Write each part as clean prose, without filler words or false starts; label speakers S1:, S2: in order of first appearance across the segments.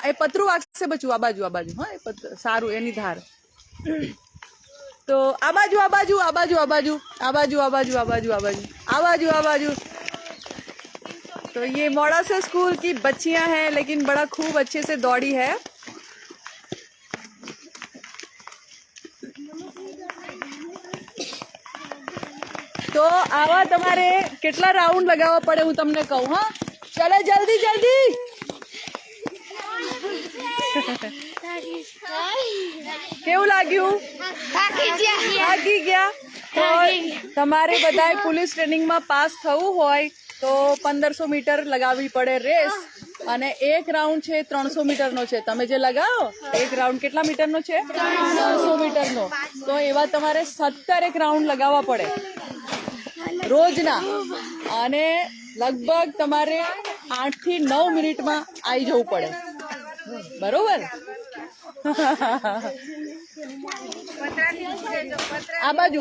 S1: એ પતરું વાગશે બચું, આ બાજુ હા, એ સારું એની ધાર. तो आबाजू आबाजू आबाजू आबाजू आबाजू आबाजू आबाजू आबाजू आबाजू आबाजू। तो ये मोड़ासा स्कूल की बच्चियां हैं, लेकिन बड़ा खूब अच्छे से दौड़ी है। तो आवा तमारे केटला राउंड लगावा पड़े हूँ तमने कहूँ। हाँ चले जल्दी जल्दी। केवू लाग्યું? થાકી ગયા। તો તમારે બધાએ પોલીસ ટ્રેનિંગ માં પાસ થવું હોય તો 1500 મીટર લગાવવી પડે રેસ, અને એક રાઉન્ડ છે 300 મીટર નો છે। તમે જે લગાવો એક રાઉન્ડ કેટલા મીટર નો છે? 300 મીટર નો। તો એવા તમારે 17 રાઉન્ડ લગાવવા પડે રોજના, અને લગભગ તમારે 8 થી 9 મિનિટમાં આવી જવું પડે, બરોબર? આ બાજુ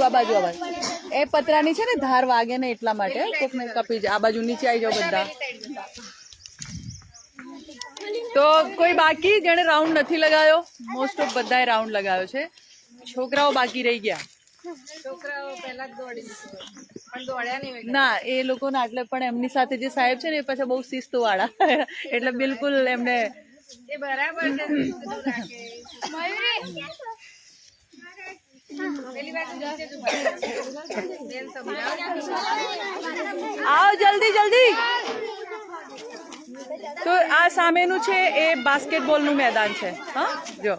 S1: એ પતરાની છે ને ધાર વાગે ને એટલા માટે કોકને કપી જાય। આ બાજુ નીચે આવી જાવ બધા। તો કોઈ બાકી જેને રાઉન્ડ નથી લગાવ્યો? મોસ્ટ ઓફ બધાએ રાઉન્ડ લગાવ્યો છે। છોકરાઓ બાકી રહી ગયા।
S2: છોકરાઓ પહેલા જ દોડી પણ દોડ્યા નહીં
S1: ના, એ લોકોના એટલે પણ એમની સાથે જે સાહેબ છે ને એ પાછા બહુ શિસ્ત વાળા, એટલે બિલકુલ એમને
S2: એ બરાબર છે।
S1: आओ जल्दी जल्दी। तो आ सामेनु छे ए बास्केटबॉल नु मैदान छे। हाँ जो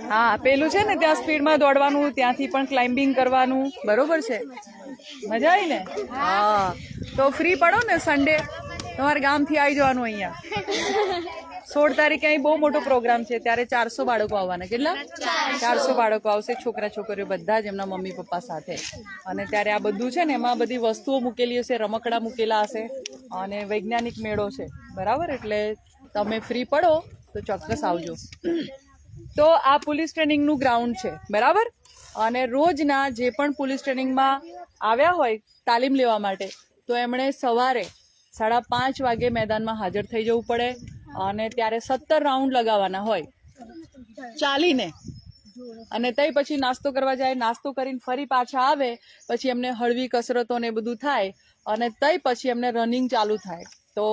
S1: हाँ पेलू छे ने त्यां स्पीड में दौड़वानुं, त्यांथी पण क्लाइम्बिंग करवानुं, बरोबर छे? मजा आई ने? हाँ तो फ्री पड़ो ने संडे તમારે ગામથી આવી જવાનું। અહીંયા 16 તારીખે અહીં બહુ મોટો પ્રોગ્રામ છે, ત્યારે 400 બાળકો આવવાના। કેટલા? 400 બાળકો આવશે, છોકરા છોકરીઓ બધા જ એમના મમ્મી પપ્પા સાથે। અને ત્યારે આ બધું છે ને એમાં બધી વસ્તુઓ મૂકેલી હશે, રમકડા મૂકેલા હશે, અને વૈજ્ઞાનિક મેળો છે, બરાબર? એટલે તમે ફ્રી પડો તો ચોક્કસ આવજો। તો આ પોલીસ ટ્રેનિંગનું ગ્રાઉન્ડ છે, બરાબર? અને રોજના જે પણ પોલીસ ટ્રેનિંગમાં આવ્યા હોય તાલીમ લેવા માટે, તો એમણે સવારે 5:30 વાગે મેદાનમાં હાજર થઈ જવું પડે, અને ત્યારે 17 રાઉન્ડ લગાવવાના હોય ચાલીને, અને તઈ પછી નાસ્તો કરવા જાય, નાસ્તો કરીને ફરી પાછા આવે, પછી એમને હળવી કસરતો ને બધું થાય, અને તઈ પછી એમને રનિંગ ચાલુ થાય। તો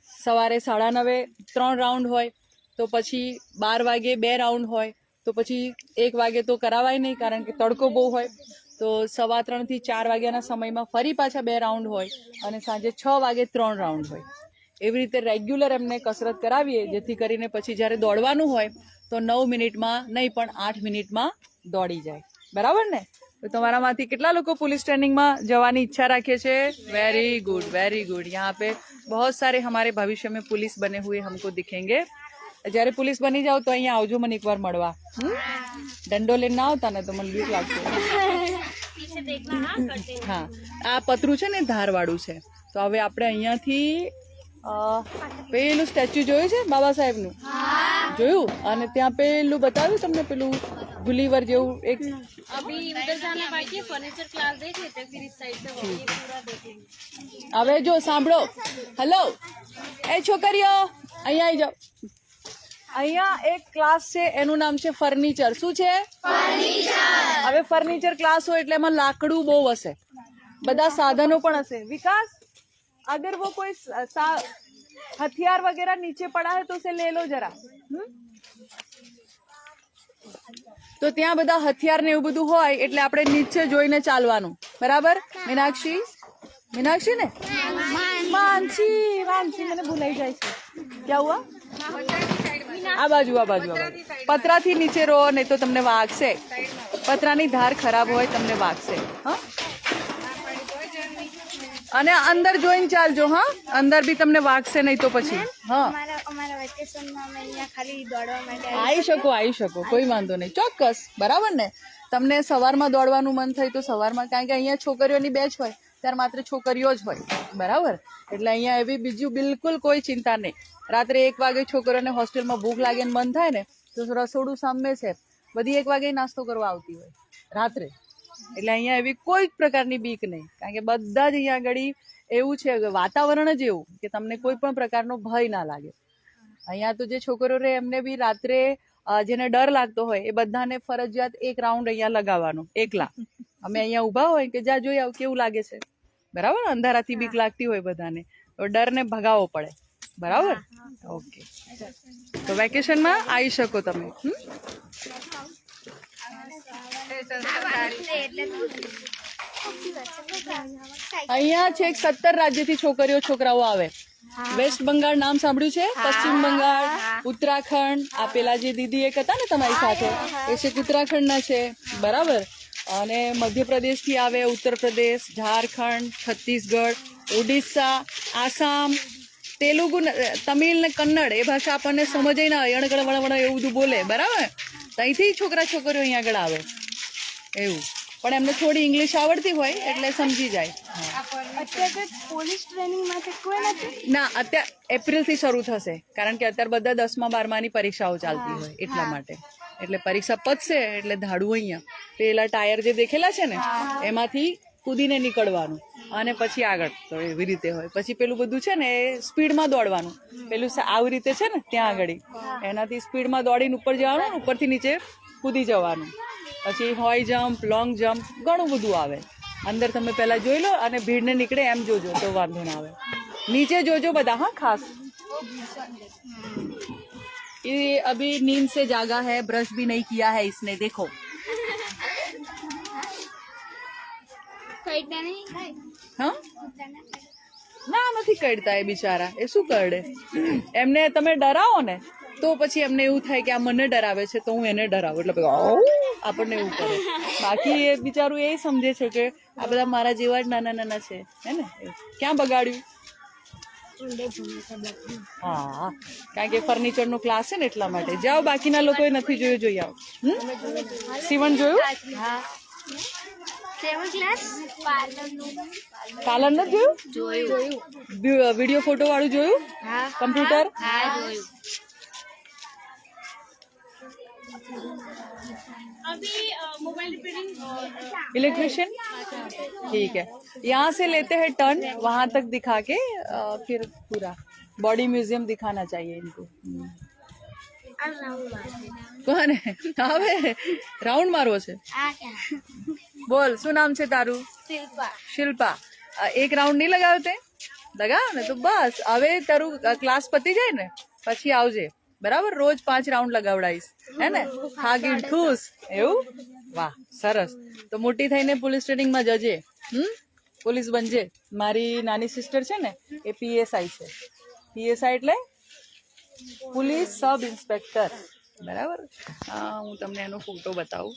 S1: સવારે 9:30 3 રાઉન્ડ હોય, તો પછી 12 વાગે 2 રાઉન્ડ હોય, તો પછી 1 વાગે તો કરાવાય નહીં કારણ કે તડકો બહુ હોય। તો 3:15 થી 4 વાગ્યાના સમયમાં ફરી પાછા 2 રાઉન્ડ હોય, અને સાંજે 6 વાગે 3 રાઉન્ડ હોય। એવી રીતે રેગ્યુલર એમને કસરત કરાવીએ, જેથી કરીને પછી જ્યારે દોડવાનું હોય તો 9 મિનિટમાં નહીં પણ 8 મિનિટમાં દોડી જાય, બરાબર ને? તો તમારામાંથી કેટલા લોકો पुलिस ट्रेनिंग में जवानी इच्छा रखे छे? Very good very good. यहाँ पे बहुत सारे हमारे भविष्य में पुलिस बने हुए हमको दिखेंगे। जયારે पुलिस बनी जाओ तो अहीं आवजो મને એકવાર મળવા। દંડો લઈને ના આવતા ને તો મને બીક લાગશે। હા આ પતરું છે ને ધાર વાળું છે। તો હવે આપણે અહીંયાથી પેલું સ્ટેચ્યુ જોયું છે બાબા સાહેબનું? જોયું? અને ત્યાં પેલું બતાવ્યું તમને, પેલું ગુલીવર જેવું એક?
S2: अभी उधर जाना बाकी है, फर्नीचर क्लास देख लेते हैं, फिर इस साइड से ये पूरा देखेंगे।
S1: હવે જો સાંભળો, હેલો એ છોકરીઓ અહીંયા આવી જાઓ। અહીંયા એક ક્લાસ છે, એનું નામ છે ફર્નિચર। શું છે? ફર્નિચર। હવે ફર્નિચર ક્લાસ હોય એટલે એમાં લાકડું બહુ હશે, બધા સાધનો પણ હશે। વિકાસ, अगर वो कोई हथियार वगैरह नीचे पड़ा है तो उसे ले लो जरा। तो ત્યાં બધા હથિયાર ને એવું બધું હોય એટલે આપણે નીચે જોઈને ચાલવાનું, બરાબર? મીનાક્ષી, मीनाक्षी ने मानसी मानसी मैंने भुलाई जाए छे। क्या हुआ? आ बाजू पतरा थी नीचे रो नहीं तो तमने वागशे। पतरानी धार खराब होय तमने वागशे। हाँ અને અંદર જોઈને ચાલજો। હા અંદર બી તમને વાગશે નહીં તો પછી। હા
S3: અમારા વેકેશનમાં અમે અહીંયા ખાલી દોડવા માટે
S1: આવી શકો કોઈ વાંધો નહીં, ચોક્કસ, બરાબર ને? તમને સવારમાં દોડવાનું મન થાય તો સવારમાં, કારણ કે અહીંયા છોકરીઓની બેચ હોય ત્યારે માત્ર છોકરીઓ જ હોય, બરાબર? એટલે અહીંયા એવી બીજું બિલકુલ કોઈ ચિંતા નહીં। રાત્રે 1 વાગે છોકરીઓને હોસ્ટેલમાં ભૂખ લાગે ને મન થાય ને તો રસોડું સામે છે, બધી 1 વાગે નાસ્તો કરવા આવતી હોય રાત્રે, એટલે અહીંયા એવી કોઈ જ પ્રકારની બીક નહીં, કારણ કે બધા જ અહીંયા આગળ એવું છે કે વાતાવરણ જ એવું કે તમને કોઈ પણ પ્રકારનો ભય ના લાગે. અહીંયા તો જે છોકરો રહે એમને બી રાત્રે જેને ડર લાગતો હોય એ બધાને ફરજિયાત એક રાઉન્ડ અહીંયા લગાવવાનો એકલા. અમે અહીંયા ઊભા હોય કે જા જોઈ આવ કેવું લાગે છે, બરાબર. અંધારાથી બીક લાગતી હોય બધાને, તો ડરને ભગાવવો પડે, બરાબર. ઓકે, તો વેકેશનમાં આવી શકો તમે. અહીંયા છે 17 રાજ્યથી છોકરાઓ આવે. વેસ્ટ બંગાળ નામ સાંભળ્યું છે? પશ્ચિમ બંગાળ, ઉત્તરાખંડ. આ પેલા જે દીદી એક હતા ને તમારી સાથે એ છે ઉત્તરાખંડના છે, બરાબર. અને મધ્યપ્રદેશ થી આવે, ઉત્તર પ્રદેશ, ઝારખંડ, છત્તીસગઢ, ઓડિશા, આસામ, તેલુગુ, તમિલ ને કન્નડ. એ ભાષા આપણને સમજાય ના હોય, અણગણ વણવણ એવું બધું બોલે, બરાબર. ત્યાંથી છોકરીઓ અહીંયા આગળ આવે એવું, પણ એમને થોડી ઇંગ્લિશ આવડતી હોય એટલે સમજી જાય.
S3: પોલીસ ટ્રેનિંગ માટે કોઈ નથી?
S1: ના, અત્યારે એપ્રિલથી શરૂ થશે, કારણ કે અત્યારે બધા 10મા 12માની પરીક્ષાઓ ચાલતી હોય એટલા માટે. એટલે પરીક્ષા પતશે એટલે ધાડું અહીંયા પેલા ટાયર જે દેખેલા છે ને એમાંથી કૂદીને નીકળવાનું અને પછી આગળ. તો એવી રીતે હોય. પછી પેલું બધું છે ને એ સ્પીડમાં દોડવાનું. પેલું આવી રીતે છે ને ત્યાં આગળ એનાથી સ્પીડમાં દોડીને ઉપર જવાનું, ઉપરથી નીચે કૂદી જવાનું. પછી હાઈ જમ્પ, લોંગ જમ્પ, ઘણું બધું આવે. અંદર તમે પહેલા જોઈ લો અને ભીડને નીકળે એમ જોજો તો વાંધો ના આવે. નીચે જોજો બધા, હા ખાસ. ये अभी नींद से जागा है, ब्रश भी नहीं किया है इसने, देखो. हाँ ના નથી કરતા એ બિચારા, એ શું કરડે. એમને તમે ડરાવો ને તો પછી એમને એવું થાય કે આ મને ડરાવે છે તો હું એને ડરાવું, એટલે આપણને એવું કરે. બાકી એ બિચારું એ સમજે છે કે આ બધા મારા જેવા જ નાના છે, હે ને. ક્યાં બગાડ્યું? હા, કારણ કે ફર્નિચર નો ક્લાસ છે ને એટલા માટે. જાઓ, બાકીના લોકોએ નથી જોયું, જોઈ આવો. સીવણ જોયું? પાર્લર નથી જોયું? વિડીયો ફોટો વાળું જોયું? કમ્પ્યુટર?
S2: अभी मोबाइल रिपेयरिंग
S1: इलेक्ट्रिशियन, ठीक है. यहाँ से लेते हैं टर्न, वहां तक दिखा के फिर पूरा बॉडी म्यूजियम दिखाना चाहिए इनको. કોને આવે રાઉન્ડ મારવો છે? બોલ, શું નામ છે તારું? શિલ્પા. એક રાઉન્ડ નહીં લગાવ્યો તે? લગાવ ને તો બસ. હવે તારું ક્લાસ પતી જાય ને પછી આવજે, બરાબર. રોજ 5 રાઉન્ડ લગાવડાવીશ, હે ને. ખાગી ખુશ એવું? વાહ, સરસ. તો મોટી થઈને પોલીસ ટ્રેનિંગમાં જજે, પોલીસ બનજે. મારી નાની સિસ્ટર છે ને એ PSI છે. PSI એટલે પોલીસ સબ ઇન્સ્પેક્ટર, બરાબર. હું તમને એનો ફોટો બતાવું.